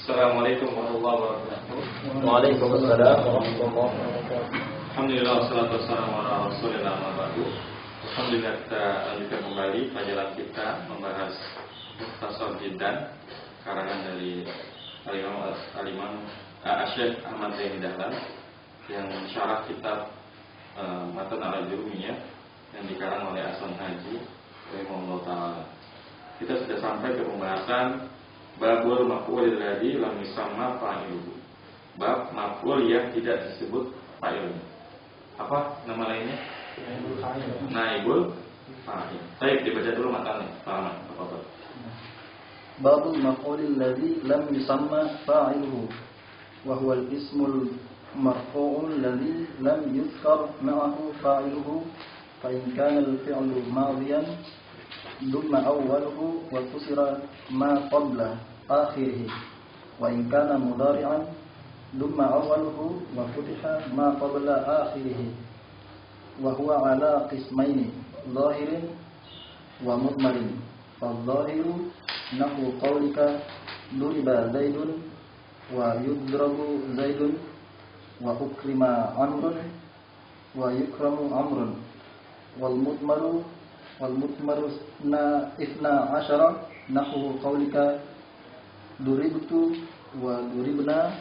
Assalamualaikum warahmatullahi wabarakatuh. Waalaikumsalam warahmatullahi wabarakatuh. Alhamdulillah, wassalatu wassalamu ala rasulillah wa ba'du. Alhamdulillah, kita lanjutkan kembali pelajaran kita membahas Mukhtasar Jiddan karangan dari Al-Imam Asy-Syaikh Ahmad Zaini Dahlan yang syarah kitab Matan al-Jurumiyah yang dikarang oleh Hasan Haji rahimahullah ta'ala. Kita sudah sampai ke pembahasan Babul maf'ul alladzi lam yusamma fa'iluhu. Bab maf'ul yang tidak disebut fa'ilnya. Apa nama lainnya? Naibul fa'il. Baik, dibaca dulu matanya. Paham? Apa-apa? Babul maf'ul alladzi lam yusamma fa'iluhu wa huwa al-ismul marfu'u alladzi lam yuzkar ma'ahu fa'iluhu fa in kana al-fi'lu madiyan dumma awwaluhu wa kusira ma qabla akhirih wa in kana mudhari'an dumma awwaluhu wa futiha ma qabla akhirih wa huwa ala qismaini zahirin wa mudmarin fadh-dhahiru nahu qawlika duriba zaidun wa yudrabu zaidun wa ukrima amrun wa yukramu amrun wal mudmaru isna asyara nahu qawlika duribtu wa duribna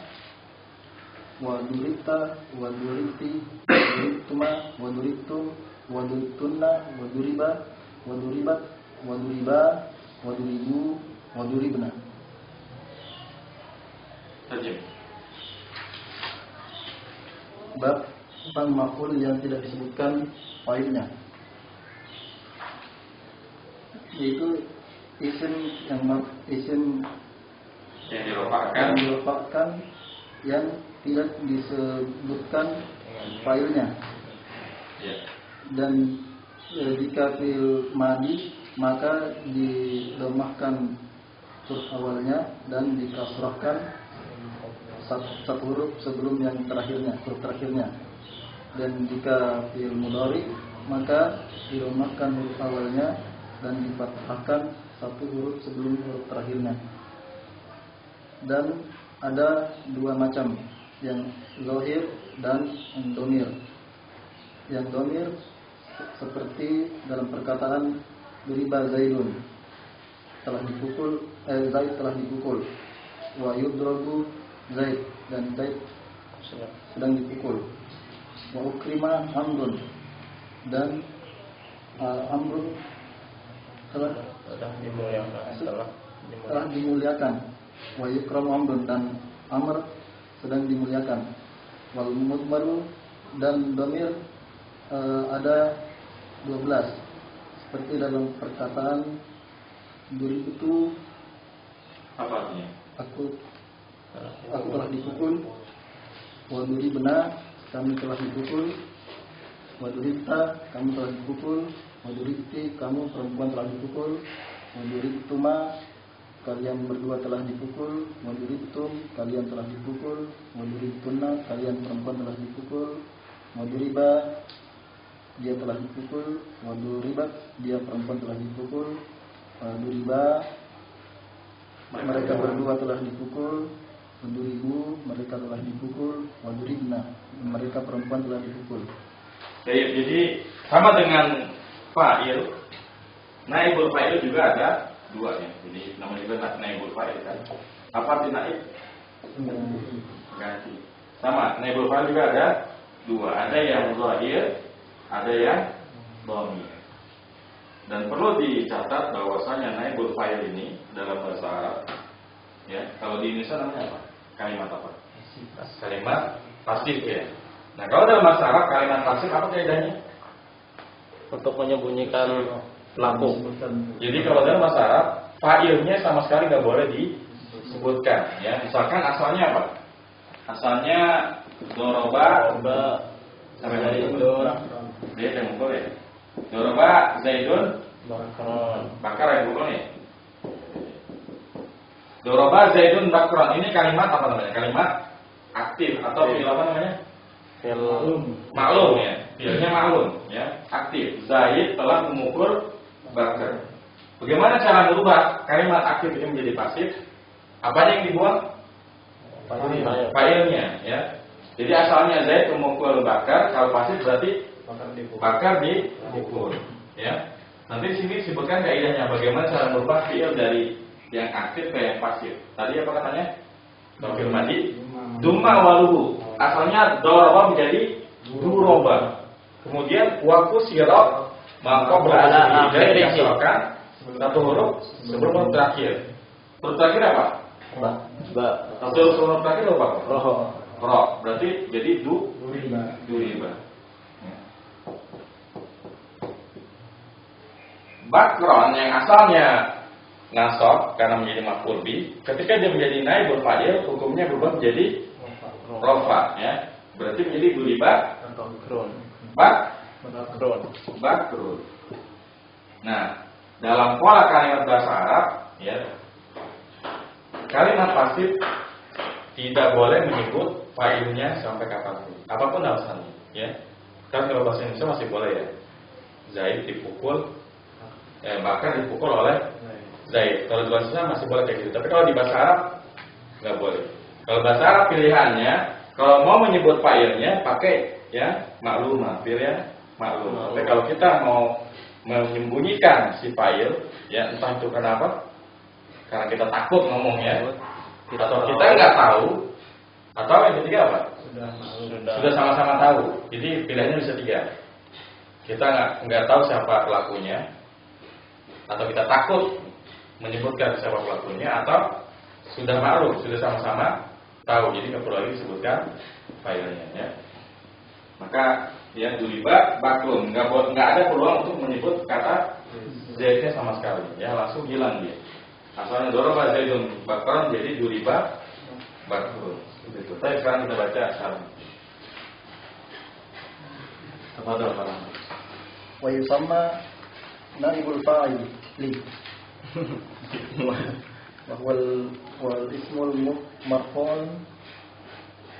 wa duribta wa duribti duribtuma wa duribtum wa duribtunna wa duriba wa duribat wa duriba wa duribu wa duribna. Tajim. Bab tentang maf'ul yang tidak disebutkan fa'ilnya, yaitu isim yang dirofakkan yang tidak disebutkan fa'ilnya. Dan jika fi'il madi maka didomahkan huruf awalnya dan dikasrahkan satu huruf sebelum yang terakhirnya, huruf terakhirnya. Dan jika fi'il mudhari maka didomahkan huruf awalnya dan difathahkan satu huruf sebelum huruf terakhirnya. Dan ada dua macam, yang zahir dan dhamir. Yang dhamir seperti dalam perkataan duriba zaidun, telah dipukul, Zaid telah dipukul. Wa yudrabu Zaid, dan Zaid sedang dipukul. Wa ukrima amrun, dan amrun telah dimuliakan. Wa yukramu amrun, dan amr sedang dimuliakan. Wal mudmaru, dan dhamir ada 12 seperti dalam perkataan duribtu, Apa artinya? aku telah dipukul. Wa duribna, kami telah dipukul. Wa duribta, kamu telah dipukul. Wa duribti, kamu perempuan telah dipukul. Wa duribtuma, kalian berdua telah dipukul. Wa duribtum, kalian telah dipukul. Wa duribtunna, kalian perempuan telah dipukul. Wa duriba, dia telah dipukul. Wa duribat, dia perempuan telah dipukul. Wa duriba, mereka berdua telah dipukul. Wa duribu, mereka telah dipukul. Wa duribna, mereka perempuan telah dipukul. Jadi sama dengan fa'il, naibul fa'il juga ada dua ya. Jadi namanya juga naibul fa'il kan. Apa arti naib? Ganti. Sama, naibul fa'il juga ada dua. Ada yang zahir, ada yang dhamir. Dan perlu dicatat bahwasanya naibul fa'il ini dalam bahasa Arab, ya, kalau di Indonesia namanya apa? Kalimat apa? Kalimat pasif ya. Nah, kalau dalam bahasa Arab kalimat pasif apa kaidahnya? Untuk menyembunyikan pelaku. Jadi kalau dalam bahasa Arab fa'ilnya sama sekali nggak boleh disebutkan ya. Misalkan asalnya apa? Asalnya doroba sampai dari Dora. dia yang mukul ya. Doroba Zaidun bakar yang mukul ya. Doroba Zaidun bakron, ini kalimat apa namanya? Kalimat aktif atau fi'il apa namanya? Maklum ya. Fi'ilnya maklum ya, aktif. Zaid telah memukul bakar. Bagaimana cara merubah kalimat aktif ini menjadi pasif? Apa yang dibuang? fa'ilnya ya. Jadi asalnya Zaid memukul Bakar, kalau pasif berarti Bakar dipukul ya. Nanti di sini disebutkan kaidahnya bagaimana cara merubah fi'il dari yang aktif ke yang pasif. Tadi apa katanya? Fi'il madhi dumma waluhu. Asalnya doroba menjadi duroba. Kemudian waku sirot maka berada di dihasilkan satu huruf sebelum huruf terakhir. Huruf terakhir apa? Ba. Sebelum huruf terakhir apa? Roh. Ro. Berarti jadi duriba. Bakron yang asalnya nasab karena menjadi maf'ul bi, ketika dia menjadi naibul fa'il hukumnya berubah menjadi rofa ya. Berarti menjadi duriba bakrun. Nah, dalam pola kalimat bahasa Arab ya, kalimat pasif tidak boleh menyebut fa'ilnya sampai kapanpun, apapun alasannya ya. Kan kalau bahasa Indonesia masih boleh ya. Zaid dipukul Bakar dipukul oleh Zaid. Kalau di bahasa Indonesia masih boleh kayak gitu. Tapi kalau di bahasa Arab nggak boleh. Kalau bahasa Arab pilihannya, kalau mau menyebut fa'ilnya pakai ya maklumah, pilih maklum. Tapi kalau kita mau menyembunyikan si fa'il, ya entah itu kenapa, karena kita takut ngomongnya, atau kita nggak tahu, atau yang ketiga apa? Sudah sama-sama tahu. Jadi pilihannya bisa tiga. Kita nggak tahu siapa pelakunya, atau kita takut menyebutkan siapa pelakunya, atau sudah maklum, sudah sama-sama tahu. Jadi nggak perlu lagi disebutkan fa'ilnya. Ya. Maka ya duriba bakrun, nggak ada peluang untuk menyebut kata Zaidnya sama sekali. Ya langsung hilang dia. Asalnya doroba Zaidun bakron jadi duriba bakrun. Begitu. Tapi sekarang kita baca sekarang. Kepada para. Wa yusamma naibul fa'il li. wal ismul marfu'un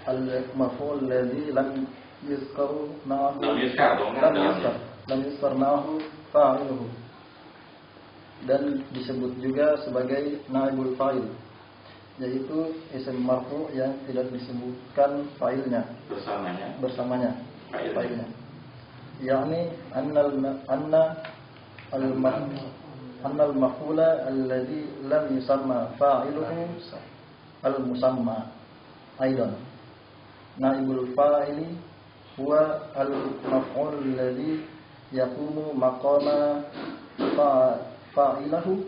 al-marfu' alladhi lam yuzkaru na'ahu lam yuzkar na'ahu fa'iluhu, dan disebut juga sebagai naibul fa'il, yaitu isim marfu' yang tidak disebutkan fa'ilnya bersamanya fa'ilnya. Yani anna al-maf'ula alladhi lam yusamma fa'iluhu al-musamma aidan. Naibul fa'ili huwa al-maf'ul alladhi yaqumu maqama fa'ilihi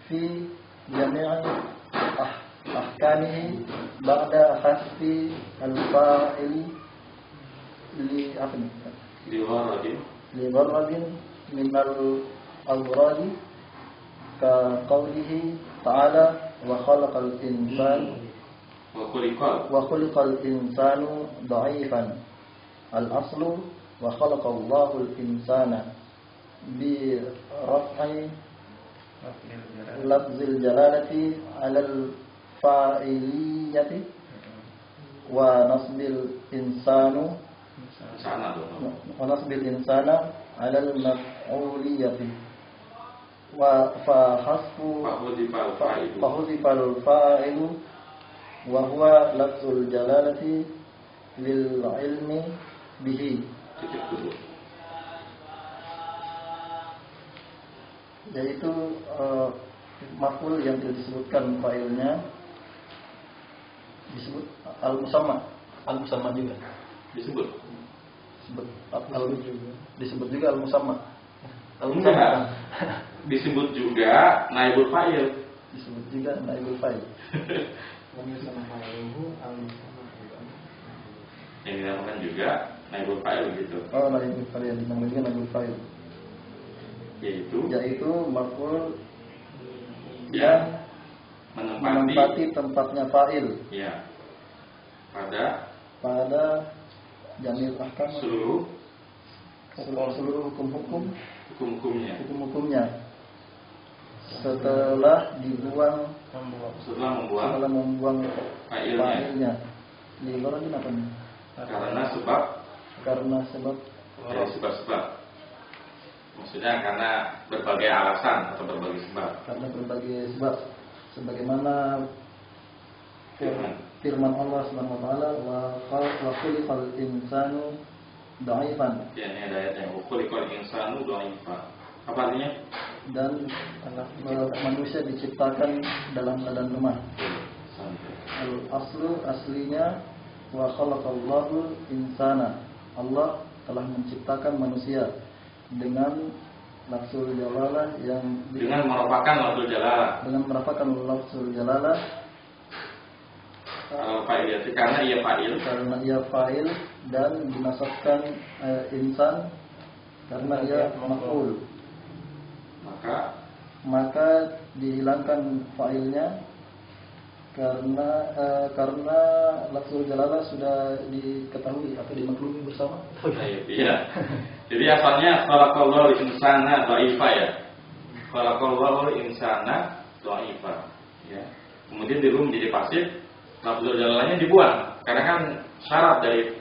fi jami'i ahkamihi ba'da hasbi al-fa'ili li gharadin min al-aghradi ka qawlihi ta'ala wa khalaqal insanu dha'ifan. Al-aslu wa khalaqallahu al-insana bi raf'i lafzil jalalati 'ala al-fa'iliyati wa nasbil insana 'ala al-maf'uliyati wa fa hasbu fahudifal fa'ilu wa huwa lafzul jalalati lil ilmi bihi. Yaitu maf'ul yang tidak disebutkan fa'ilnya disebut al-musamma juga disebut juga al-musamma. Disebut juga naibul fa'il. Yang dinamakan juga naibul fa'il gitu. Oh, naibul fa'il yang dinamakan naibul fa'il. Yaitu maf'ul yang menempati tempatnya fa'il. Ya. Pada jamil ahkam, seluruh hukum-hukumnya setelah membuang fa'ilnya. Di gharadin apa nih? Karena sebab. Maksudnya karena berbagai alasan atau berbagai sebab. Karena berbagai sebab. sebagaimana firman Allah Subhanahu wa taala, wa khuliqal insanu dha'ifan. Ya, ini ada ayat yang khuliqal insanu dha'ifan. Apa artinya? Dan manusia diciptakan dalam keadaan lemah. Al-aslu aslinya wa khalaqallahu insana. Allah telah menciptakan manusia dengan lafzul jalalah yang dengan merupakan lafzul jalalah. Dengan merupakan lafzul jalalah. Fa'il, karena ia fa'il dan dinasabkan insan karena ia maf'ul. Maka dihilangkan fa'ilnya karena lafzul jalalah sudah diketahui atau dimaklumi bersama. Iya. Jadi asalnya khalaqallahu insana dha'ifa ya. Khalaqallahu insana dha'ifa. Ya. Kemudian dirubah menjadi pasif, lafzul jalalahnya dibuang. Karena kan syarat dari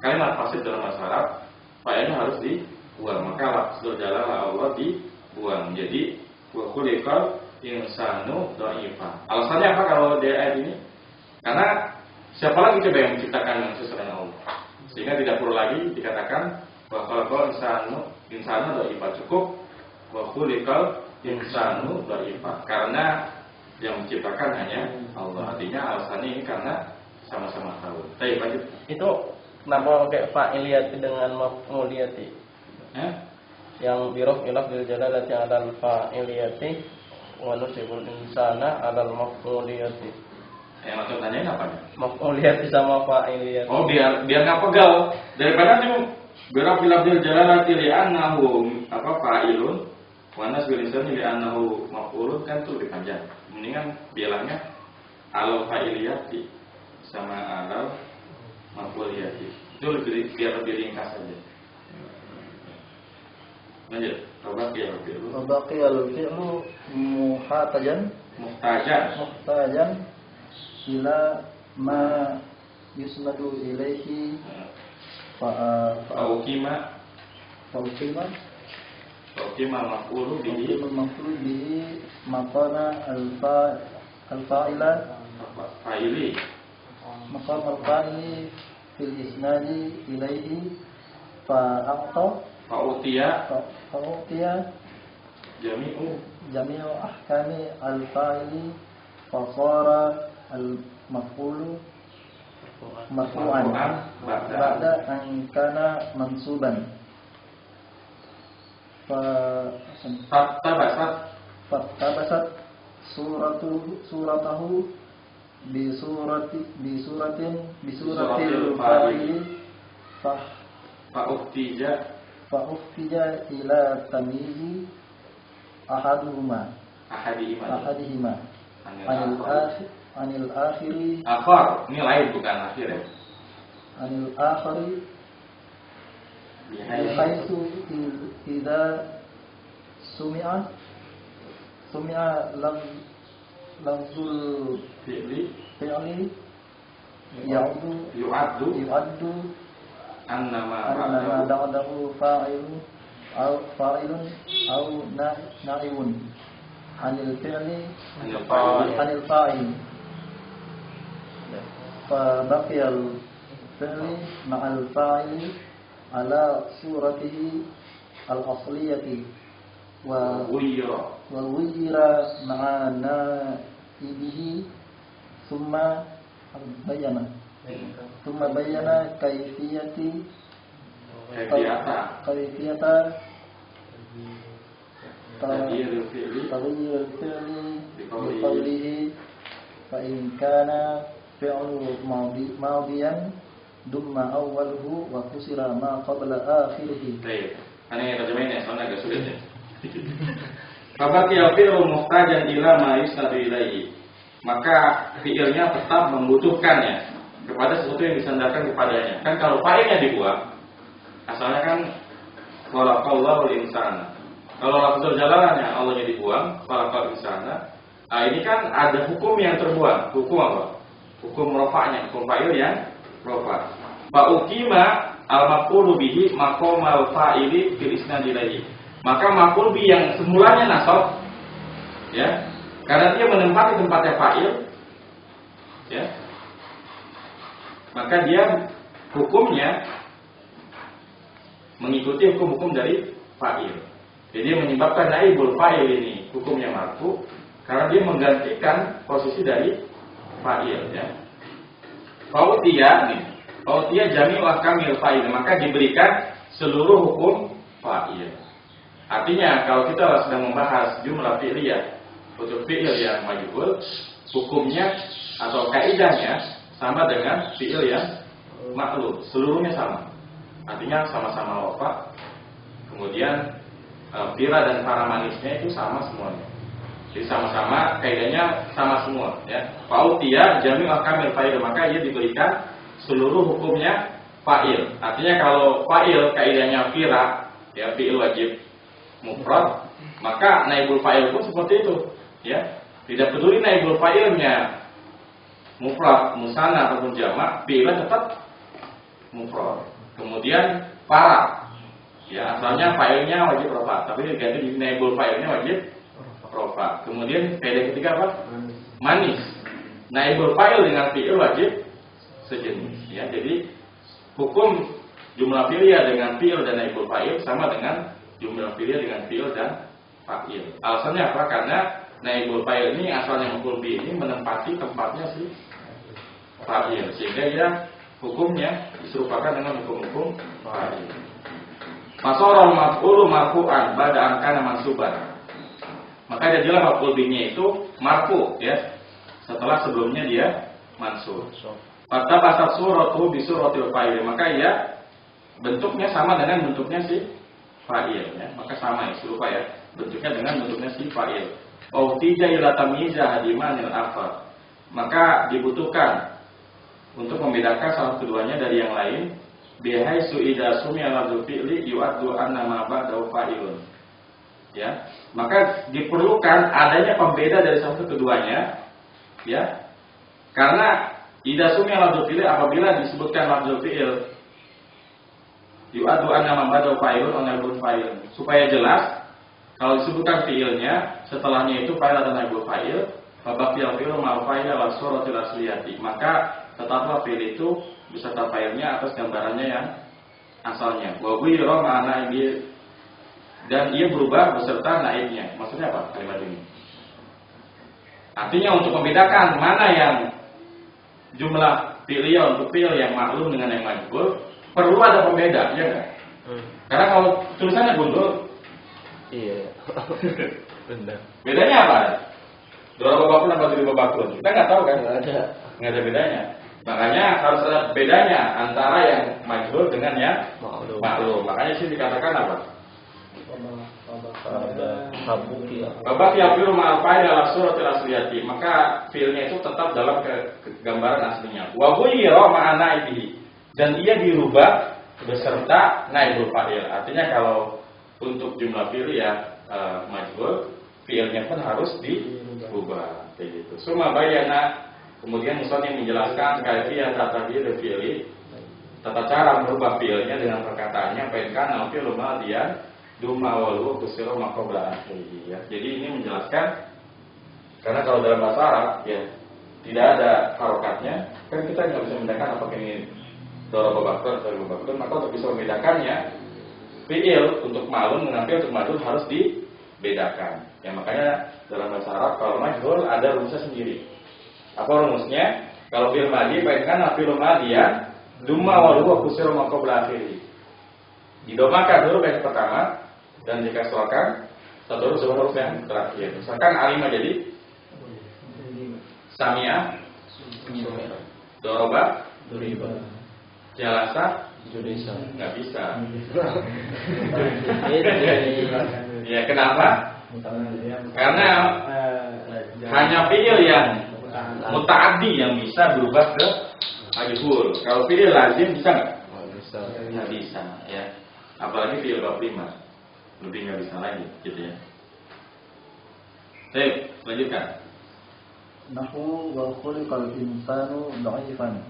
kalimat pasif dalam bahasa Arab, fa'ilnya harus dibuang. Maka lafzul jalalah Allah dibuang. Jadi wa khuliqal insanu dha'ifa. Alasannya apa kalau di ayat ini? Karena siapa lagi coba yang menciptakan manusia selain Allah? Sehingga tidak perlu lagi dikatakan wa khalaqal insanu dha'ifa. Cukup wa khuliqal insanu dha'ifa. Karena yang menciptakan hanya Allah. Artinya alasannya ini karena sama-sama tahu. Baik, lanjut. Itu kenapa pakai fa'iliyati dengan maf'uliyati? Yang biruf ilaf bil jalalati 'alal fa'iliyati wa nusibul insana 'alal maf'uliyati. Yang maksud tanyain apa? Maf'uliyati sama fa'iliyati. Oh, biar enggak pegal. Daripada itu biruf ilaf bil jalalati li'annahu fa'ilun wa nasbil insani li'annahu maf'ulun, kan itu lebih panjang. Mendingan bilangnya alal fa'iliyati sama alal maf'uliyati. Itu biar lebih ringkas saja. Lanjut. Baqiyal fi'lu muhtajan ila ma yusnadu ilaihi fa'ukima maf'ulu bihi maqana al-fa'ila maqam al-fa'ili fil isnadi ilaihi fa'utiya jami'u ahkami al-fa'ili fasara al-maf'ulu marfu'an ba'da an kana mansuban. Fattabasat suratahu bisuratil fa'ili fa'uftija ila tamyizi ahadihima anil akhiri akhar, ini lain bukan akhir ya. Anil akhiri bihaitu idza sumi'a lafzul fi'li yu'addu annama ba'dahu fa'ilun aw na'ibun anil fa'il fa baqiyal fi'li ma'al fa'ili ala suratihi al-asliyati wa wuyira ma'ana ibihi summa bayana kayfiyata taghyirul fi'li biqawlihi fa in kana fi'lu madiyan dumma awwaluhu wa kusira ma qabla akhirih. Baik. Ini terjemahin ya, soalnya agak sulit ya. Fabaqiyal fi'lu muhtajan ila ma yusnadu ilaihi. Maka fi'ilnya tetap membutuhkannya kepada sesuatu yang disandarkan kepadanya. Kan kalau fa'ilnya dibuang, asalnya kan khalaqallahu insana. Kalau lafzul jalalahnya Allahnya dibuang, khalaqal insana. Nah, ini kan ada hukum yang terbuang. Hukum apa? Hukum rafa'nya, hukum fa'il yang rafa'. Fa'ukima al-maf'ulu bihi maqamal fa'ili fil isnad ilaihi. Maka maf'ul bihi yang semulanya nasab ya, Karena dia menempati tempatnya fa'il, ya, maka dia hukumnya mengikuti hukum-hukum dari fa'il. Jadi dia menyebabkan naibul fa'il ini hukumnya marfu karena dia menggantikan posisi dari fa'il, ya. Fautiya jami'u ahkamil fa'il, maka diberikan seluruh hukum fa'il. Artinya kalau kita sedang membahas jumlah fi'liyah, untuk fi'il yang majhul, hukumnya atau kaidahnya sama dengan fi'il yang maklum, seluruhnya sama. Artinya sama-sama wafa. Kemudian fira dan para manisnya itu sama semuanya. Jadi sama-sama kaidahnya sama semua, ya. Fautiya jami' ahkamil fa'il, maka ia diberikan seluruh hukumnya fa'il. Artinya kalau fa'il kaidahnya fira, ya, fi'il wajib mufrad, maka naibul fa'il pun seperti itu, ya. Tidak peduli naibul fa'ilnya mufrad, musanna ataupun jamak, fi'ilnya tetap mufrad. Kemudian para, ya, asalnya fa'ilnya wajib rafa, tapi diganti di naibul fa'ilnya wajib rafa. Kemudian kaidah ketiga apa? Manis. Naibul fa'il dengan fi'il wajib sejenis, ya. Jadi hukum jumlah fi'liyah dengan fi'il dan naibul fa'il sama dengan jumlah fi'liyah dengan fi'il dan fa'il. Alasannya apa? Karena naibul fa'il ini asalnya maf'ul bi ini menempati tempatnya si fa'il, sehingga dia hukumnya diserupakan dengan hukum-hukum fa'il. Masorul maf'ulu marfu'an ba'da an kana mansuban. Maka dia jelas maf'ul bihi itu marfu, ya, setelah sebelumnya dia mansub. Pada pasal suratu bi suratil fa'il, maka ya bentuknya sama dengan bentuknya si fa'il, ya. Maka sama, ya, serupa, ya, bentuknya dengan bentuknya si fa'il. Au tija ila tamyiza hadimanil akhar. Maka dibutuhkan untuk membedakan salah keduanya dari yang lain. Bihaisu idza sumi'a lafzul fi'li yu'addu anna ma ba'dahu fa'ilun. Ya, maka diperlukan adanya pembeda dari satu keduanya, ya. Karena idza sumi'a lafzul fi'li, apabila disebutkan lafzul fi'il yu'addu anna ma ba'dahu fa'ilun naibul fa'il, supaya jelas kalau disebutkan fi'ilnya setelahnya itu fa'il atau naibul fa'il, fabaqiyal fi'lu ma'al fa'il ala suratil asliyati, maka tetaplah fi'il itu beserta fa'ilnya atas gambarannya yang asalnya. Wa ghayra ma'ana ini, dan ia berubah beserta naibnya. Maksudnya apa kalimat ini? Artinya untuk membedakan mana yang jumlah fi'liyah untuk fi'il yang maklum dengan yang majhul, perlu ada pembeda, ya enggak? Karena kalau tulisannya gundul, iya. Benar. Bedanya apa? Dora babakun apa diri babakun? Kita nggak tahu kan? Nggak ada bedanya. Makanya harus ada bedanya antara yang majhul dengan yang maklum. Makanya sih dikatakan apa? Babak yang fi'il ma'al fa'il ala suratil asliyati, maka fi'ilnya itu tetap dalam gambaran aslinya. Wa ghayra ma'ana ibihi, dan ia dirubah beserta naibul fa'il. Artinya kalau untuk jumlah fi'il ya majhul, fi'ilnya pun harus dirubah, kayak gitu. Suma bayana, kemudian musannif menjelaskan kaifiyah tadbir fi'li, tata cara merubah fi'ilnya dengan perkataannya fa'in fi'lu madiyan duma walu kusiro maqabla akhirih, ya. Jadi ini menjelaskan, karena kalau dalam bahasa Arab, ya, tidak ada harokatnya, kan kita nggak bisa membedakan apakah ini doroba baktur atau doroba baktur. Maka untuk bisa membedakannya, fi'il untuk ma'lum dengan fi'il untuk majhul harus dibedakan. Ya, makanya dalam bahasa Arab kalau majhul ada rumusnya sendiri. Apa rumusnya? Kalau fi'il madhi fa'in fi'lu madiyan duma walu kusiro maqabla akhirih. Didomakan huruf yang pertama dan dikasrokan satu huruf sebelum huruf yang terakhir. Misalkan alima jadi samia, doroba, jalasa, nggak bisa. Ya, kenapa? Karena hanya fi'il yang muta'addi yang bisa berubah ke majhul. Kalau fi'il lazim bisa nggak? Nggak bisa, ya. Apalagi fi'il bab 5. Lebih nggak bisa lagi, gitu ya. Baik, lanjutkan. Nahu wa khuliqal insanu dha'ifan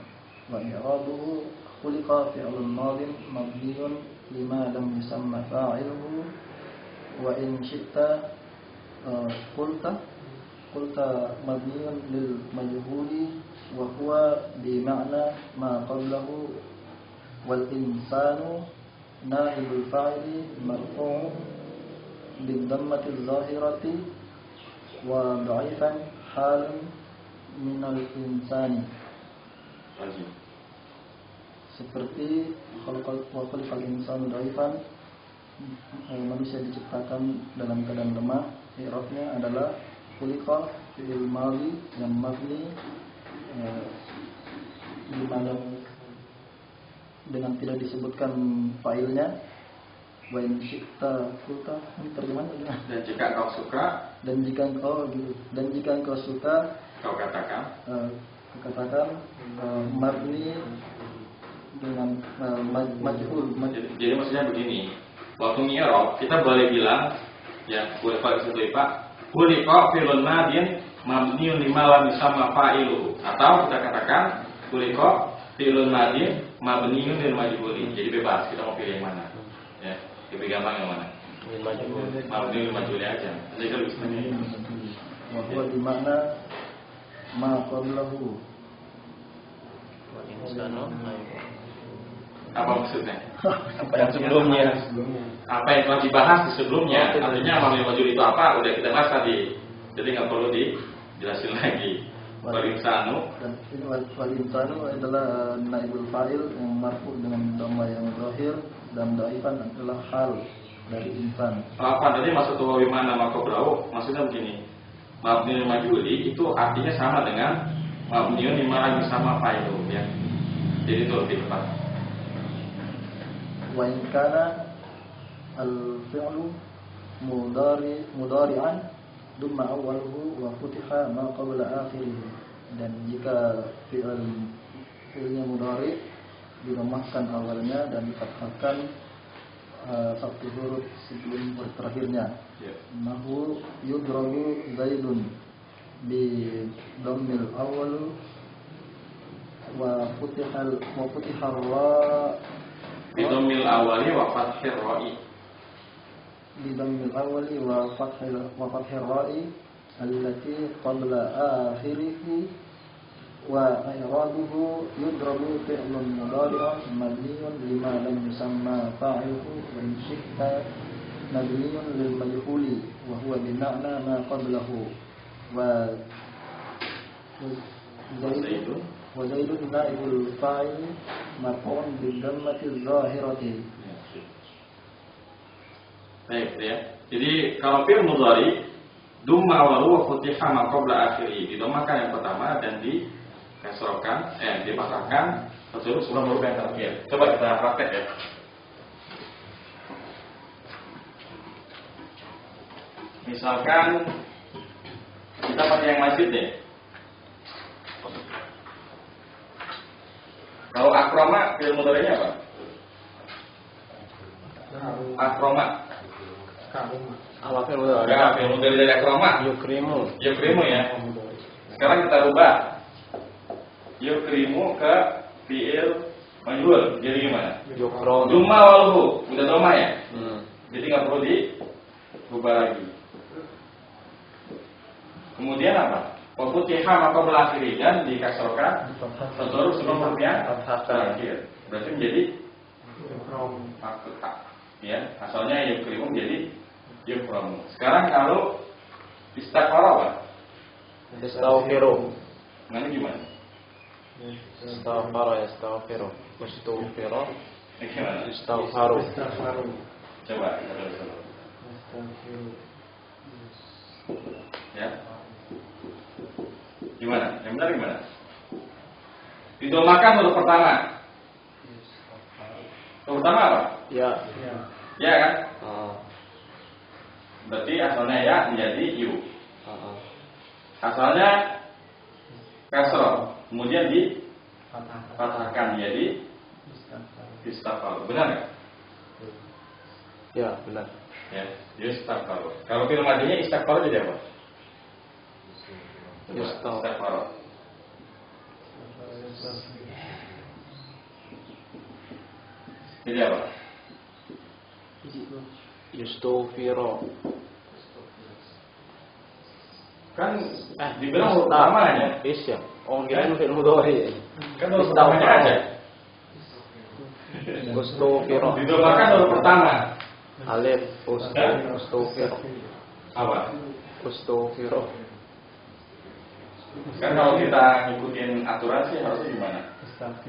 wa i'raduhu khuliqa fi'lun madin mabniun lima lam yusamma fa'iluhu wa in syi'ta qulta qulta mabniun lil majhuli wa huwa bi ma'na ma qablahu wal insanu naibul fa'ili marfu' bid dhammati adh-dhahirati wa dha'ifan halun min al-insani. Seperti khalaqal insanu dha'ifan, manusia diciptakan dalam keadaan lemah. I'rabnya adalah khuliqa fi'il madhi yang mabni dengan tidak disebutkan fa'ilnya. Wa in syi'ta qulta, terjemahannya. Dan jika kau suka, dan jika engkau suka, kau katakan mabni dengan majhul. Jadi maksudnya begini, waktu mi'rab kita boleh bilang ya, boleh pakai satu Pak, khuliqa fi'lun madin mabniun lima lam yusamma fa'iluhu, atau kita katakan khuliqa fi'lun madin mabniun lil majhuli. Jadi bebas, kita mau pilih yang mana. Ya, lebih gampang yang mana? Mabniun lil majhuli aja. Jadi kalau bisa wa huwa di makna ma qablahu. Apa maksudnya? Apa yang sebelumnya? Apa yang telah dibahas di sebelumnya? Artinya mabniun majhul itu apa? Udah kita bahas tadi. Jadi nggak perlu dijelasin lagi. Wal insanu, dan wal insanu adalah naibul fa'il yang marfu dengan dhamma yang zahir, dan dhaifan adalah hal dari insan. Apa tadi maksud wa mana maqablahu? Maksudnya begini. Mabniun majhuli itu artinya sama dengan mabniun lima lam sama fa'ilu ya. Jadi itu lebih tepat. Wa in kana al-fi'lu mudari'an dumma awwaluhu wa futiha ma qabla akhirih. Dan jika fi'ilnya mudhari dilemahkan awalnya dan difathahkan satu huruf sebelum huruf terakhirnya. Nahu yudrabu zaidun bi dhammil awwal wa futihal ra Bidomil awali wa fathir ra'i. Bidomil awali wa fathir ra'i allati qabla akhirihi wa i'rabuhu yudrabu fi'lun mudari'un mabniun lima lam yusamma fa'iluhu wa in syi'ta mabniun lil majhuli wa huwa bi ma'na ma qablahu wa zaidun naibul fa'il marfu'un bil dhammati adh-dhahirati. Baik ya. Jadi kalau fi'il mudhari dumma awwalu wa futiha ma qabla akhiri, didomahkan yang pertama dan dikasrokan, dipasangkan terus sebelum huruf yang terakhir. Coba kita praktek ya. Misalkan kita pakai yang masjid nih. Kalau akroma fi'il mudhari'nya apa? Akroma. Apa fi'il mudhari'? Ya, fi'il mudhari' dari akroma. Yukrimu Ya. Sekarang kita rubah yukrimu ke fi'il majhul. Jadi gimana? Yukron. Dumma walhu, udah doma ya? Jadi nggak perlu dirubah lagi. Kemudian apa? Wafutiha maka berakhiri dan dikasrokan seluruh sebelum hurufnya terakhir. Berarti menjadi fathah. Ya, asalnya yukrimu menjadi yukromu. Sekarang kalau istighfar apa? Yastaghfiru. Nanti gimana? Yastaghfiru. Mustaghfiru. Gimana? Istaghfaru. Coba kita tulis dulu. Ya. Gimana? Yang benar gimana? Didomakan huruf pertama. Huruf pertama apa? Ya. Ya kan? Berarti asalnya ya menjadi yu. Asalnya kasroh, kemudian dipatahkan menjadi istighfar. Benar nggak? Ya, benar. Ya, istighfar. Kalau fi'il madinya istighfar jadi apa? Istighfar. Jadi apa? Yastaghfiru. Kan dibilang huruf pertamanya. Iya. Oh, kirain fi'il mudhari. Kan huruf pertamanya ada. Ustufiro. Didomakan huruf pertama. Alif. Ustufiro. Apa? Ustufiro. Kan kalau kita ngikutin aturan sih harusnya gimana?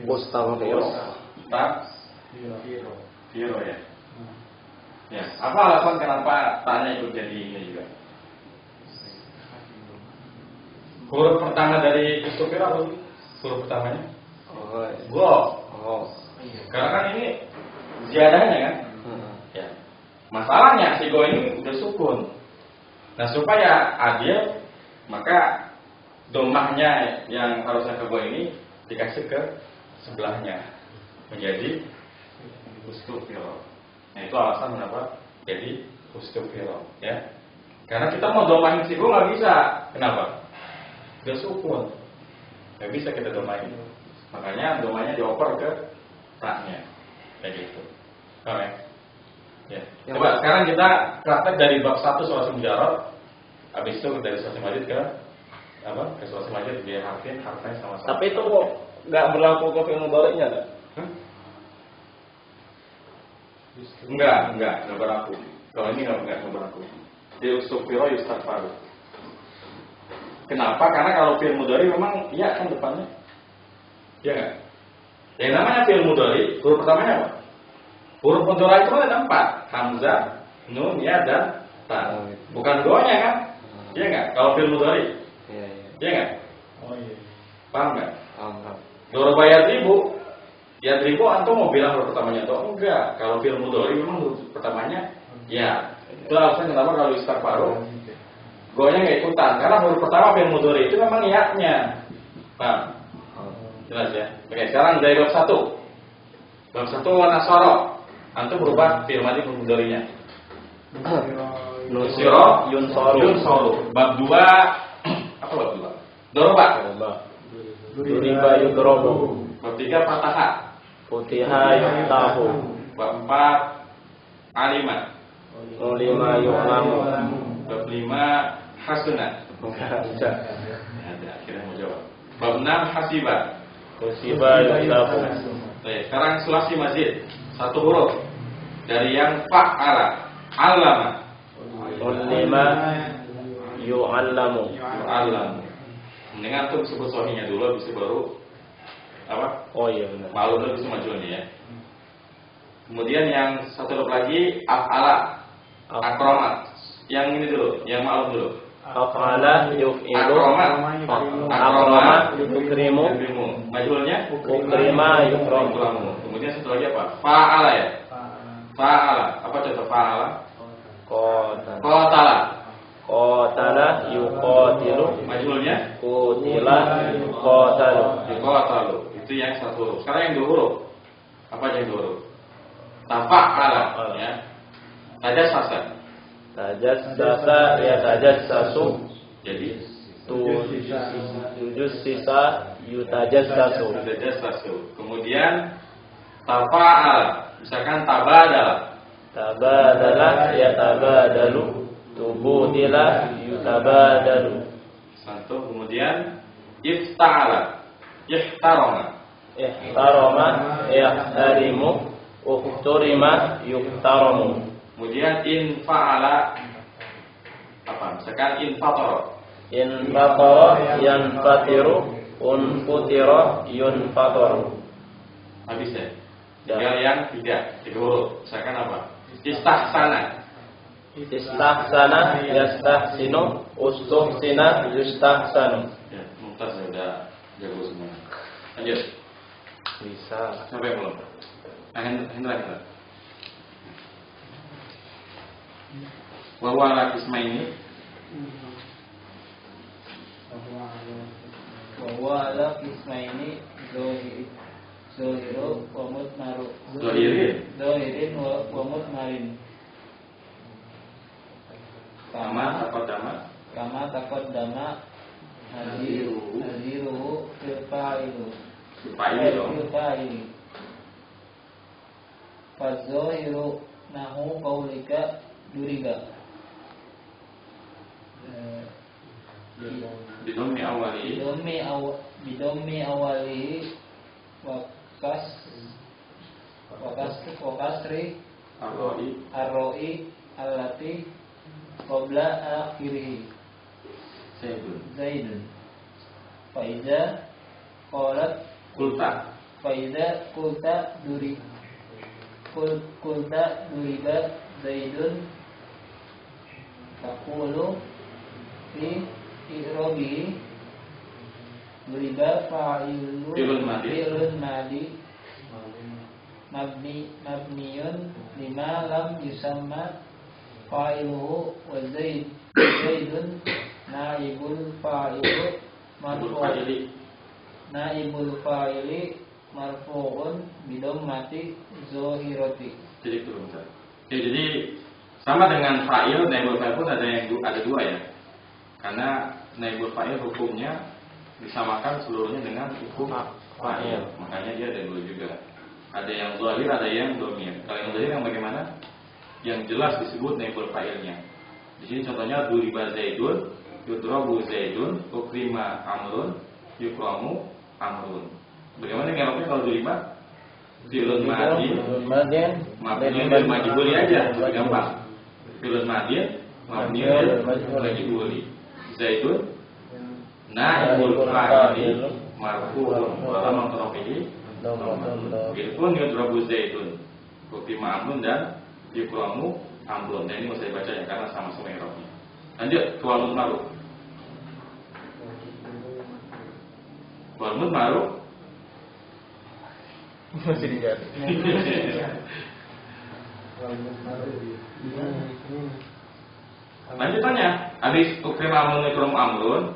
Ustafiro. Firo ya. Ya. Apa alasan kenapa tanya ikut jadi ini juga? Huruf pertama dari Ustufiro apa? Huruf pertamanya? Oh. Karena kan ini ziadahnya kan? Ya. Masalahnya si go ini udah sukun. Nah supaya adil, maka domahnya yang harusnya ke go ini dikasih ke sebelahnya menjadi Ustufiro. Nah itu alasan kenapa jadi Ustufiro ya. Karena kita mau domahin si go nggak bisa. Kenapa? Udah sukun, nggak bisa kita domain. Makanya domanya dioper ke taknya, kayak gitu. Oke. Ya. Coba sekarang kita praktek dari bab 1 sulasi mujarrad, habis itu dari sulasi majid ke apa? Ke sulasi majid dia harfnya sama-sama. Tapi itu kok nggak berlaku ke fi'il mudhari'nya enggak? Enggak berlaku. Kalau ini enggak berlaku. Di Ustufiro yustaghfaru. Kenapa? Karena kalau fi'il mudhari memang iya kan depannya. Iya enggak? Yang namanya fi'il mudhari, huruf pertamanya apa? Huruf mudhari itu ada 4, hamzah, nun, ya dan ta. Bukan doanya kan? Iya enggak? Kalau fi'il mudhari. Iya enggak? Oh iya. Paham enggak? Paham. Doroba yadribu antum mau bilang huruf pertamanya atau enggak? Kalau fi'il mudhari memang huruf pertamanya ya. Itu alasan kenapa kalau istighfaru gonya nggak ikutan, karena huruf pertama fi'il mudhari itu memang ya-nya. Paham? Jelas ya? Oke, sekarang dari bab 1. Bab 1 nasara. Antum berubah fi'il madhi huruf mudhari'nya. Nusira yunsaru. Bab 2 apa bab 2? Doroba. Duriba yudrobu. Bab 3 fataha. Futiha yuftahu. Bab 4 alima. Ulima yu'lamu. Bab 5 hasunat. Ada. Akhirnya mau jawab. Bab 6 hasiba. Musiba yuftahu. Baik, sekarang sulasi mazid. 1 huruf dari yang fa'ala, allama. Ulima yu'allamu. Mendingan tuh sebut sohinya dulu, bisa baru apa? Oh iya benar. Malu dulu bisa maju nih ya. Kemudian yang 1 huruf lagi af'ala, akromat. Yang ini dulu, yang malu dulu. Af'ala yuf'ilu. Akromat yukrimu. Majhulnya Ukrima yukramu. Kemudian 1 lagi apa? Fa'ala ya. Fa'ala. Apa contoh fa'ala? Qatala yuqatilu. Majhulnya Qutila yuqatalu. Yuqatalu. Itu yang 1 huruf. Sekarang yang 2 huruf. Apa yang 2 huruf? Tafa'ala ya. Tajassasa. Tajassasa ya tajassasu. Jadi tujus sisa yutajassasu. Kemudian tafa'ala. Misalkan tabadala ya tabadalu. Tubudila yutabadalu. Satu. Kemudian ifta'ala. Ihtarama. Yahtarimu. Uhturima yuhtaramu. Kemudian infa'ala apa? Misalkan infatara. Infatara yanfatiru. Unfutira yunfataru. Habis ya? Tinggal yang 3 huruf. Misalkan apa? Istahsana. Istahsana yastahsinu. Ustuhsina yustahsanu. Ya, mumtaz ya, udah jago semua. Lanjut. Bisa. Sampai yang belum? Hendra. Wawa ala kisma ini. Wawa ala kisma ini Zohiru wa mutmaru. Zohirin wa mutmarin. Kama takot dama Haziruhu Firfa'ilu. Fazohiru nahu kaulika duriba. Bidommi awali. Bidommi awali wakasri arroi allati qabla akhirih Zaidun. Faiza qalat Kulta. Faiza kulta duriba Zaidun taqulu fi i'rabihi duriba Fi'lun madi mabniyun lima lam yusamma fa'iluhu wa Zaidun naibul fa'ili marfu'un bidammati zahirati. Jadi turun. Jadi sama dengan fa'il, naibul fa'il pun ada dua ya. Karena naibul fa'il hukumnya disamakan seluruhnya dengan hukum fa'il. Makanya dia ada dua juga. Ada yang zahir, ada yang dhamir. Kalau yang zahir yang bagaimana? Yang jelas disebut naibul fa'ilnya. Di sini contohnya duriba Zaidun, yudrabu Zaidun, ukrima Amrun, yukramu Amrun. Bagaimana ngeroknya kalau duriba? Fi'lun madin, mabniun lil majhuli aja, lebih gampang. Fi'lun madin, mabniun lil majhuli. Zaidun naibul fa'il marfu'un wa lam tarfihi. Biarpun yudrabu Zaidun, ukrima Amrun dan yukramu Amrun. Dan ini mau saya baca ya karena sama-sama i'rabnya. Lanjut ke wal ma'ruf. Wal ma'ruf masih diganti. Lanjutannya, habis ukrima Amrun yukramu Amrun,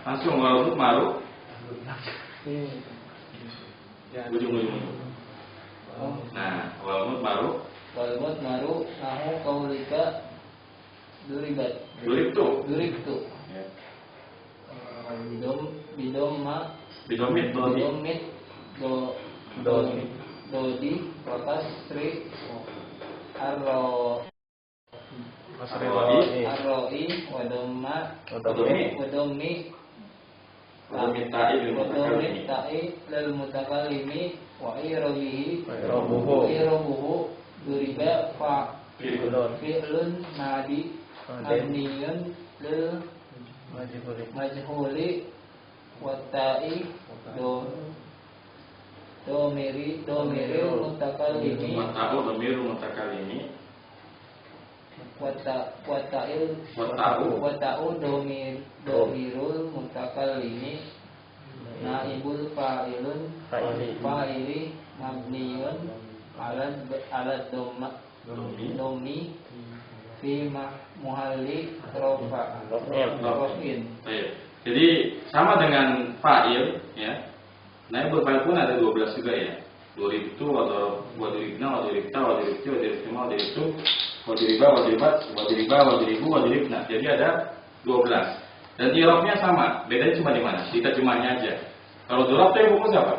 langsung wal ma'ruf. Ujung-ujung. Nah, wal ma'ruf Nahu kaulika duribat. Duribtu. Ya. Bidomit Dodi. Dodi wakasri arroi wadommi ta'i lil mutakallimi wa i'rabuhu duriba fi'lun madi mabniyun lil majhuli wa ta'i domiril mutakallimi wata'u domirul mutakallimi naibul fa'ili mabniyun ala domi fi muhalli rofin. Jadi sama dengan fa'il ya. Naibul fa'il pun ada 12 juga ya. Duribtu, waduribna, waduribta, waduribti, waduribtima, waduribtu, waduriba, waduribu, waduribna. Jadi ada 12. Dan i'rabnya sama. Bedanya cuma di mana? Di terjemahnya aja. Kalau durab itu yang mukul siapa?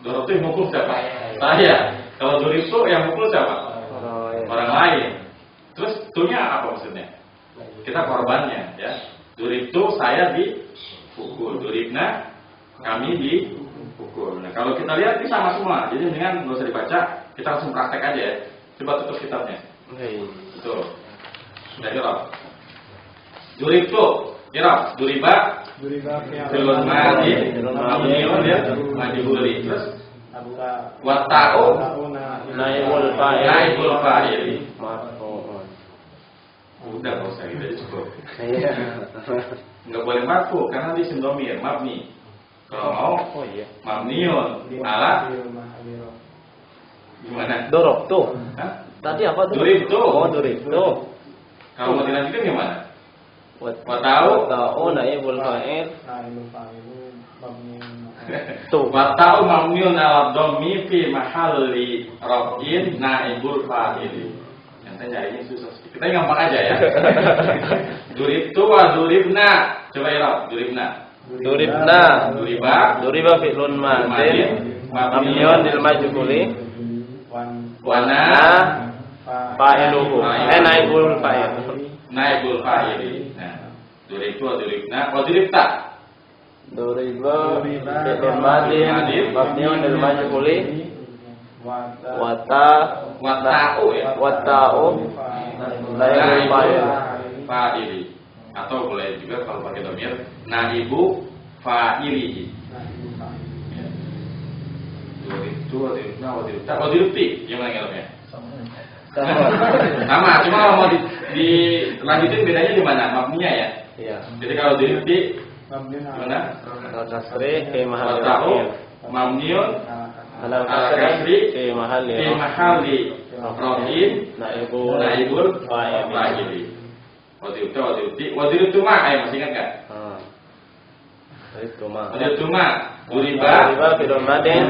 Durab itu yang mukul siapa? Saya. Kalau duribtu yang mukul siapa? Orang lain. Terus tunya apa maksudnya? Kita korbannya ya. Duribtu saya dipukul, duribna kami dipukul. Nah, kalau kita lihat ini sama semua. Jadi dengan nggak usah dibaca, kita langsung praktek aja ya. Coba tutup kitabnya. Betul. Sudah jawab. Duribtu, irab, duriba fi'lun madhi, mabniun lil majhuli. Terus wata'u naibul fa'il. Udah nggak usah gitu aja cukup. Nggak boleh marfu karena di sindomir mabni. Kalau mau mabniun ala gimana? Dorob tuh. Tadi apa tuh? Duribtu. Duribtu. Kalau mau dilanjutkan gimana? Wata'u naibul fa'il. Tuh. Wata'u mabniun ala dhammi fi mahalli raf'in naibul fa'il. Yang saya nyarinya susah. Kita gampang aja ya. Duribtu wa duribna. Coba irab, duribna. Duriba fi'lun madin mabniun lil majhuli wa na fa'iluhu. Naibul fa'il. naibul fa'ili. Nah, duribu wa duribna wa duribta. Duriba fi'lun madin mabniun lil majhuli Wata'u ya. Wata'u naibul fa'ili. Atau boleh juga kalau pakai dhamir naibu fa'ilihi. Duribu wa duribna wa duribta wa duribti. Gimana ngelapnya? Sama, cuma kalau mau dilanjutin bedanya di mana? Mabninya ya. Iya. Jadi kalau duribti gimana? Al-kasri fi mahalli Wata'u mamniun al-kasri fi mahalli raf'in naibul fa'ili. Wadiribtu ma, masih ingat enggak? Wadiribtu ma, duriba fi'lun madin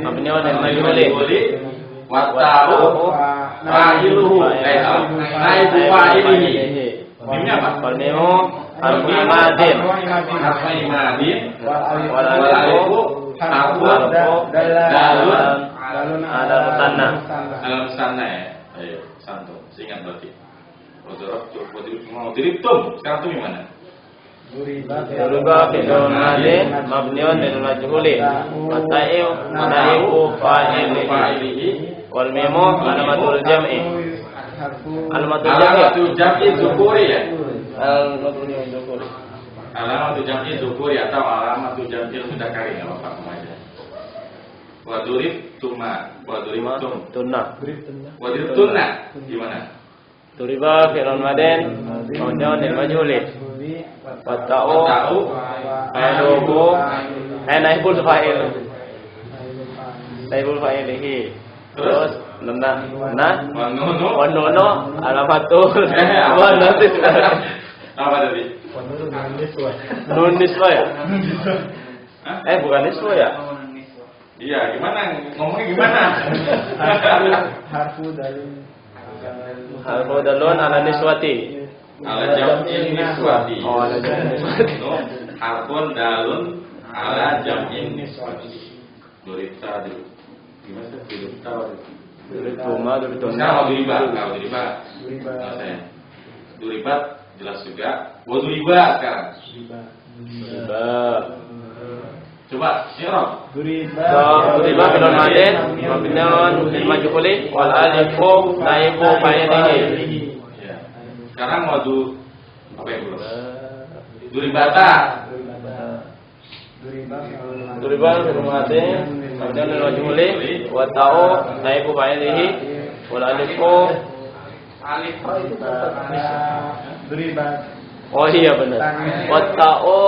mabniun lil majhuli wata'u fa'iluhu naibu fa'ilihi. Ini apa? Qalmimu harfun madin Harfai madin wal alifu harfun dalun ala musanna. Dalam sana ya. Ayo, santo. Ingat berarti. Wadiribtum. Sekarang tuh gimana? Duriba fi'lun madin mabniun lil majhuli wata'u naibu fa'ilihi wal mimu alamatul jam'i. Alamatul jam'i dzukuri ya. Alamatul jam'i. Alamatul jam'i dzukuri atau alamatul jam'i mudzakkari enggak apa-apa sama aja. Waduribtuma, waduribtum. Waduribtunna. Gimana? Duriba fi'lun madin mabniun lil majhuli wata'u fa'iluhu naibul fa'il naibul fa'ilihi. Terus Wanono alamatul wanatis. Apa tadi? Nun niswa ya? Bukan niswa ya? Iya, gimana? Ngomongnya gimana? Harfu dalun ala niswati. Ala jam'in niswati. Oh, ala jam'in niswati. Harfun dalun ala jam'in niswati. Duribta dulu. Gimana sih? Duribta Duribtuma, duribtuna. Kalau duriba. Duribat jelas juga. Duriba sekarang. Duriba. Coba, Rob. Duriba fi'lun madin mabniun lil majhuli wal alifu naibu fa'ilihi. Ya. Sekarang mau apa yang belum? Duribata. Duriba fi'lun madin mabniun lil majhuli wa ta'u naibu fa'ilihi wal alifu Oh iya benar. Wa ta'u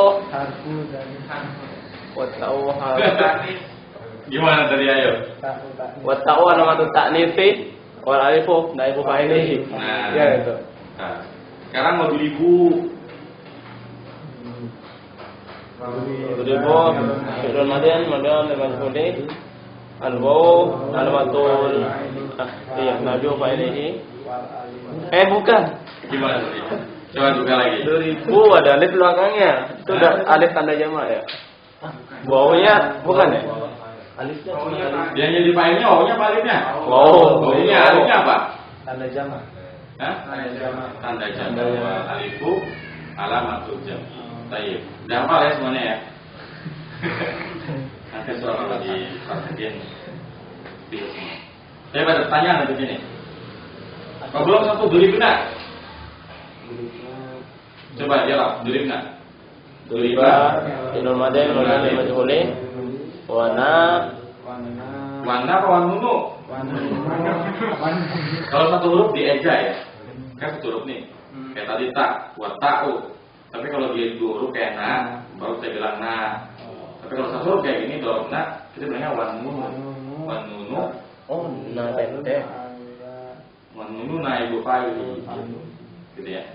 Gimana tadi ayo? Wa ta'u alamatut ta'nifi wal alifu naibu fa'ilihi. Nah, ya itu. Nah, sekarang mau duribu. Duribu fi'lun madin mabniun lil majhuli al-waw alamatul naibu fa'ilihi. Bukan. Gimana tadi? Coba juga lagi. 2000 ada alif belakangnya. Itu udah alif tanda jamak ya. Wawnya bukan ya? Alifnya Dia jadi failnya wawnya apa alifnya? Wawnya alifnya apa? Tanda jamak. Hah? Tanda jamak. Alifu alamatul jam. Baik. Udah hafal ya semuanya ya? Nanti soal kalau di praktekin di semua. Saya ada pertanyaan di sini. Kalau belum satu duribna. Coba jawab duribna. Duriba fi'lun madin mabniun lil majhuli wana apa wanunu? Kalau satu huruf dieja ya. Kan satu huruf nih. Kayak tadi tak, wa ta'u. Tapi kalau dia dua huruf kayak na, baru saya bilang na. Tapi kalau satu huruf kayak gini dorobna, kita bilangnya wanunu. Oh, na tete. Wanunu naibul fa'il. Gitu ya.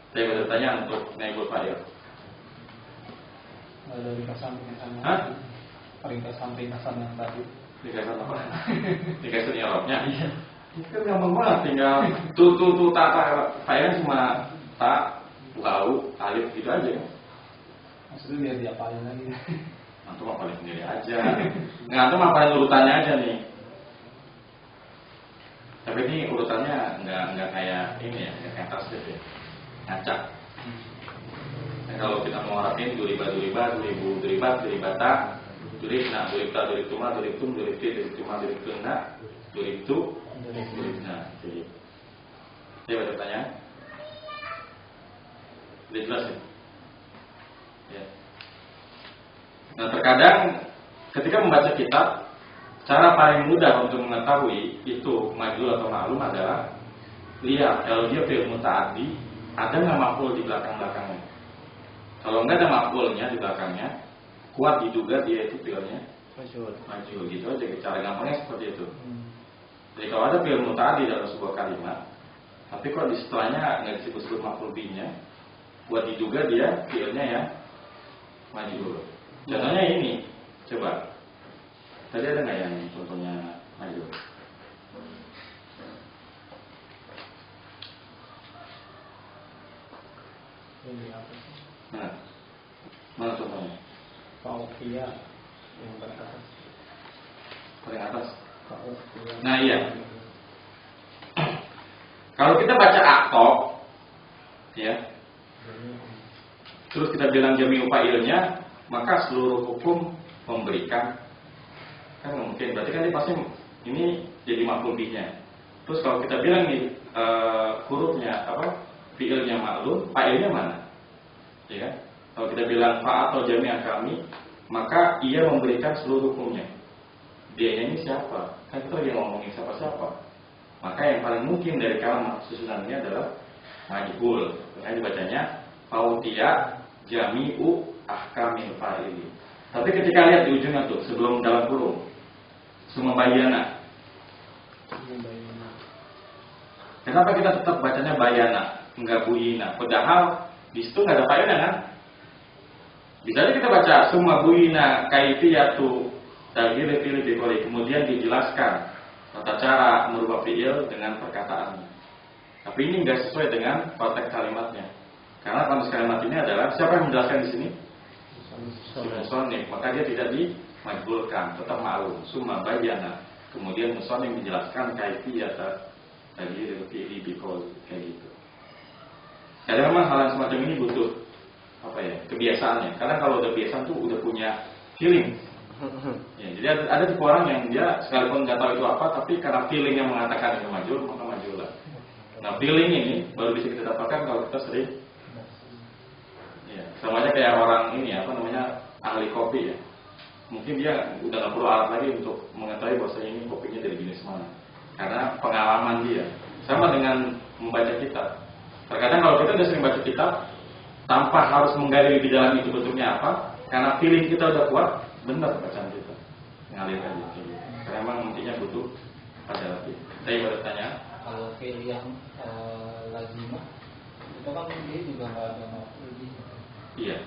Saya bertanya untuk naibul fa'il. Dari kesan. Hah? Ringkasan yang tadi. Dikasih apa? Dikasih nyerapnya. Kan gampang banget, tinggal tu tak fa'ilnya cuma tak, lau, alif gitu aja. Maksudnya biar diapalin lagi. Antum apalin sendiri aja. Nggak, antum apalin urutannya aja nih. Tapi ini urutannya nggak kayak ini ya, nggak kayak tasbih ya. ngacak. Nah, kalau kita mau artiin duriba, duribata, duribna, duribta, duribtuma, duribtum, duribti, duribtuma, duribtuna, duribtu, duribna. Jadi, saya ada pertanyaan? Sudah jelas ya? Ya. Nah, terkadang ketika membaca kitab, cara paling mudah untuk mengetahui itu majhul atau ma'lum adalah lihat kalau dia fi'il muta'addi, ada nggak maf'ul di belakang-belakangnya. Kalau nggak ada maf'ulnya di belakangnya, kuat diduga dia itu fi'ilnya majhul. Gitu aja, cara gampangnya seperti itu. Jadi kalau ada fi'il muta'addi dalam sebuah kalimat, tapi kok di setelahnya nggak disebut-sebut maf'ul bihnya, kuat diduga dia fi'ilnya ya majhul. Contohnya ini, coba. Tadi ada nggak yang contohnya majhul? Ini apa sih? Nah, mana contohnya? Fauqiyah yang beratas. Paling atas. Fauqiyah. Nah iya. Kalau kita baca aktok, ya, terus kita bilang jami'u fa'ilnya, maka seluruh hukum memberikan, kan mungkin. Berarti kan ini pasti ini jadi maf'ul bihnya. Terus kalau kita bilang nih hurufnya apa? Fi'ilnya ma'lum, fa'ilnya mana? Ya kan? Kalau kita bilang fa atau jami'ah kami, maka ia memberikan seluruh hukumnya. Dia ini siapa? Kan kita lagi ngomongin siapa-siapa. Maka yang paling mungkin dari kalimat susunannya adalah majhul. Makanya dibacanya fautiya jami'u ahkamil fa'ili. Tapi ketika lihat di ujungnya tuh, sebelum dalam kurung, summa bayana. Kenapa kita tetap bacanya bayana, enggak buyina? Padahal di situ nggak ada faedah kan? Bisa aja kita baca summa buyina kaifiyatu taghyir fi'il bi qawli, kemudian dijelaskan tata cara merubah fi'il dengan perkataannya. Tapi ini nggak sesuai dengan konteks kalimatnya. Karena konteks kalimat ini adalah siapa yang menjelaskan di sini? Musonif. Maka dia tidak dimajhulkan, tetap ma'lum. Summa bayana. Kemudian musonif menjelaskan kaifiyata taghyir fi'il bi qawli, kayak gitu. Kadang memang hal yang semacam ini butuh apa ya, kebiasaannya. Karena kalau udah kebiasaan tuh udah punya feeling. Ya, jadi ada tipe orang yang dia sekalipun nggak tahu itu apa, tapi karena feelingnya mengatakan itu majhul, maka majhul lah. Nah, feeling ini baru bisa kita dapatkan kalau kita sering. Ya, sama aja kayak orang ini apa namanya ahli kopi ya. Mungkin dia udah nggak perlu alat lagi untuk mengetahui bahwasanya ini kopinya dari jenis mana. Karena pengalaman dia. Sama dengan membaca kitab. Terkadang kalau kita udah sering baca kitab, tanpa harus menggali di dalam itu bentuknya apa, karena feeling kita udah kuat, benar bacaan kita ngalir aja. Karena memang intinya butuh pada latih. Saya bertanya. Kalau feel yang lazimah, itu kan dia juga nggak ada maf'ul bih. Iya.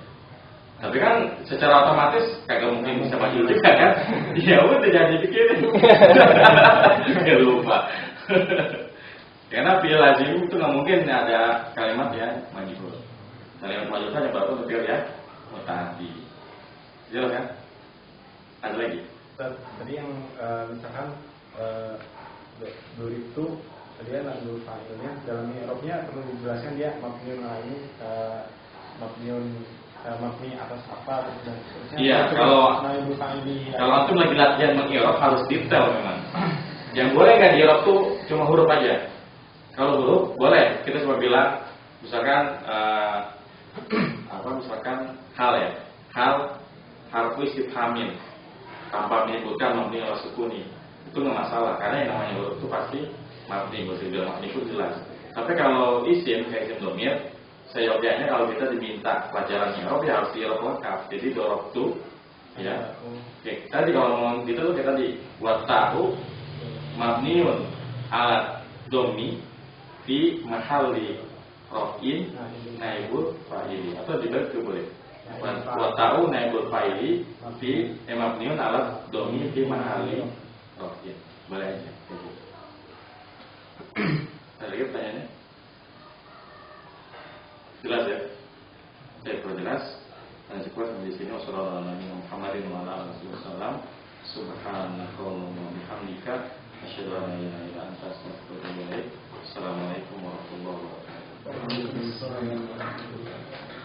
Tapi kan secara otomatis kagak mungkin bisa maju juga kan? Iya, udah jangan dipikirin. Gak lupa. Karena fi'il lazim itu nggak mungkin ada kalimat yang majhul. Kalimat majhul saja baru fi'il ya muta'addi. Jelas kan? Ada lagi? Tadi yang misalkan duri itu tadi kan dulu fa'ilnya dalam i'rabnya perlu dijelaskan dia mabniun ini mabni atas apa dan seterusnya. Iya, kalau antum lagi latihan meng-i'rab harus detail memang. Yang boleh nggak di-i'rab tuh cuma huruf aja. Kalau huruf boleh, kita cuma bilang misalkan misalkan hal ya, hal harfu istifhamin tanpa menyebutkan mabni ala sukuni, itu nggak masalah karena yang namanya huruf itu pasti mabni, bisa dibilang mabni pun jelas. Tapi kalau isim kayak isim dhamir, seyogyanya kalau kita diminta pelajaran i'rab ya harus i'rab lengkap. Jadi dorobtu ya. Oke, tadi kalau ngomong gitu tuh kita di wa ta'u mabniun ala dhammi fi mahalli raf'in naibul fa'ili, atau dibalik itu boleh. Wa ta'u naibul fa'ili fi mabniun ala dhammi fi mahalli raf'in. Boleh aja. Ada lagi pertanyaannya? Jelas ya? Baik, kalau jelas, kita cukup sampai di sini. Wassalamualaikum warahmatullahi wabarakatuh. Subhanakallahumma wa bihamdika asyhadu an la ilaha illa anta astaghfiruka wa atubu ilaik. Assalamualaikum warahmatullahi wabarakatuh. Waalaikumsalam warahmatullahi wabarakatuh.